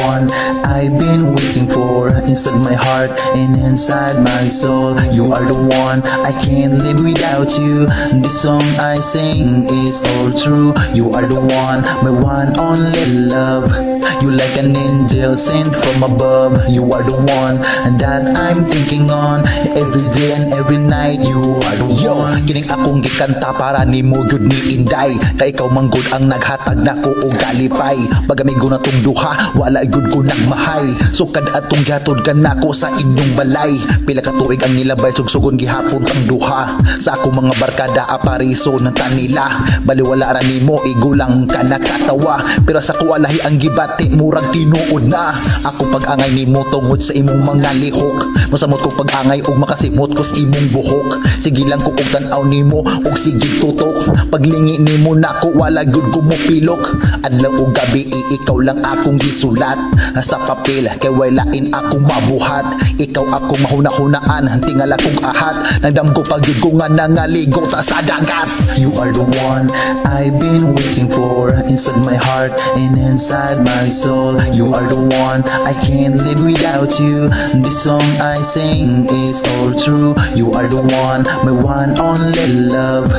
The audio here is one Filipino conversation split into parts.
one I've been waiting for. Inside my heart and inside my soul, you are the one. I can't live without you. This song I sing is all true. You are the one, my one only love. You like an angel sent from above. You are the one that I'm thinking on every day and every night. You are the one. Kining akong gikanta para nimo gyud ni Inday, kay ikaw manggod ang naghatag nako og kalipay. Pagamigo na tong duha, wala gyud ko nagmahay. Sukad atong gihatod ka nako sa inyong balay. Pila ka tuig ang nilabay, sugsugon gihapon ang duha. Sa akong mga barkada apariso ng tanila, baliwala ra nimo igulang ka nakatawa. Pero sa kuwalahi ang gibati murag tinuod na. Ako pag-angay nimo tungod sa imong mga lihok. Masamot ko pag-angay og makasimot ko sa imong buhok. Sige lang ko og tan-aw nimo og sige tutok. Paglingi nimo nako wala gyud ko mopilok. Adlaw ug gabi ikaw lang akong gisulat sa papel, kay walain akong mabuhat. Ikaw akong mahuna-hunaan, tingala kong ahat. Nagdam ko pag gyud ko nga nangaligo ta sa dagat. You are the one I've been waiting for. Inside my heart and inside my soul, you are the one. I can't live without you. This song I sing is all true. You are the one, my one only love.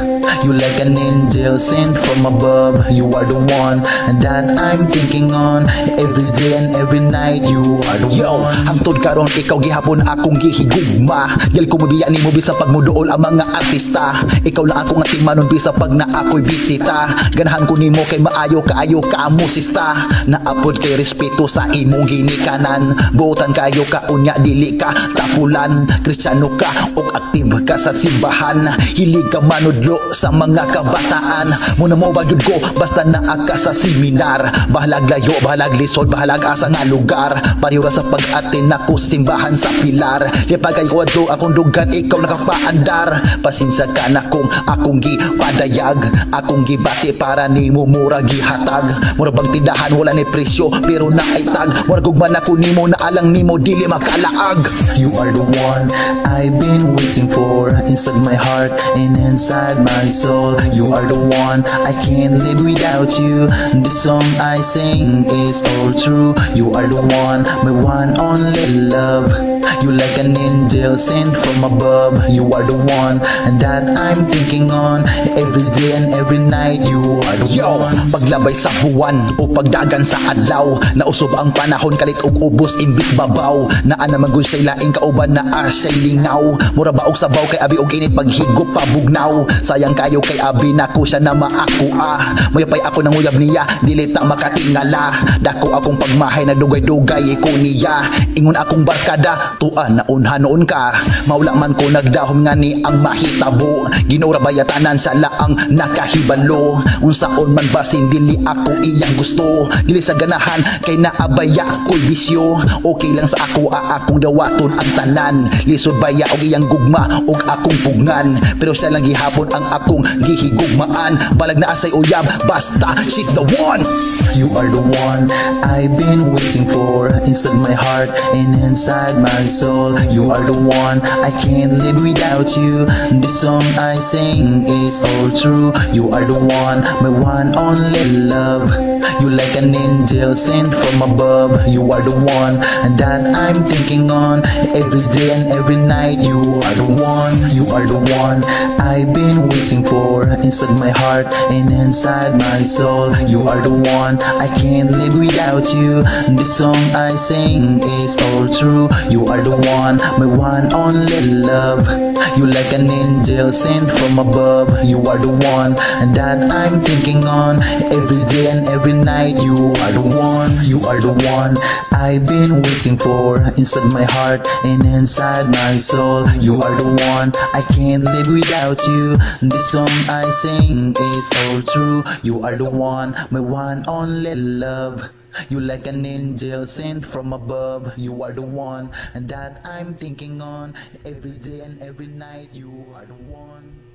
You like an angel sent from above. You are the one that I'm thinking on every day and every night. You are the one. Hangtod karon ikaw gihapon akong gihigugma. Dil ko mabiya nimo bisa pag muduol ang mga artista. Ikaw lang ako nga timanon bisa pag na ako'y bisita. Ganahan ko nimo kay maayo kaayo ka musista. Naapod kay respeto sa imong ginikanan. Buotan kayo ka unya dili ka tapulan. Kristiyano ka og aktibo ka sa simbahan. Hilig ka manudlo sa mga kabataan. Muna mo ba gyud ko basta naa ka sa seminar. Bahalag layo, bahalag lisod, bahalag asa nga lugar. Pareho ra sa pag-atin nako sa simbahan sa pilar. Lipag kay ko adto akong dugan ikaw nakapaandar. Pasinsa ka na kung akong gipadayag. Akong gibati para nimo mura gihatag. Mura bang tindahan wala ni presyo pero naitag. Mura gugman ako nimo na alang nimo dili makalaag. You are the one I've been waiting for. Inside my heart and inside my soul, you are the one. I can't live without you. This song I sing is all true. You are the one, my one only love. You like an angel sent from above. You are the one that I'm thinking on every day and every night. You are the one. Paglabay sa buwan o pagdagan sa adlaw, nausob ang panahon kalit og ubos imbis babaw. Naa naman gud say laing kauban na asya'y lingaw. Mura baog sabaw kay abi og init paghigop pabugnaw. Sayang kayo kay abi nako siya na maaku Mayapay ako nang uyab niya, dili ta makatingala. Dako akong pagmahay nagdugay-dugay ko niya. Ingon akong barkada tuan na unhanon ka. Maula man ko nagdahom nga ni ang mahitabo. Ginura bayatanan sa laang nakahibalo. Unsaon man basin dili ako iyang gusto. Dili sa ganahan kay naabaya ko'y bisyo. Okay lang sa ako akong dawaton ang tanan. Lisod baya og iyang gugma og akong pugngan. Pero siya lang gihapon ang akong gihigugmaan. Balag na asay uyab basta she's the one. You are the one I've been waiting for. Inside my heart and inside my soul, you are the one. I can't live without you. This song I sing is all true. You are the one, my one only love. You like an angel sent from above. You are the one that I'm thinking on every day and every night. You are the one. You are the one I've been waiting for. Inside my heart and inside my soul, you are the one. I can't live without you. This song I sing is all true. You are the one, my one only love. You like an angel sent from above. You are the one that I'm thinking on every day and every night. You are the one. You are the one I've been waiting for. Inside my heart and inside my soul, you are the one. I can't live without you. This song I sing is all true. You are the one, my one only love. You like an angel sent from above. You are the one that I'm thinking on every day and every night. You are the one.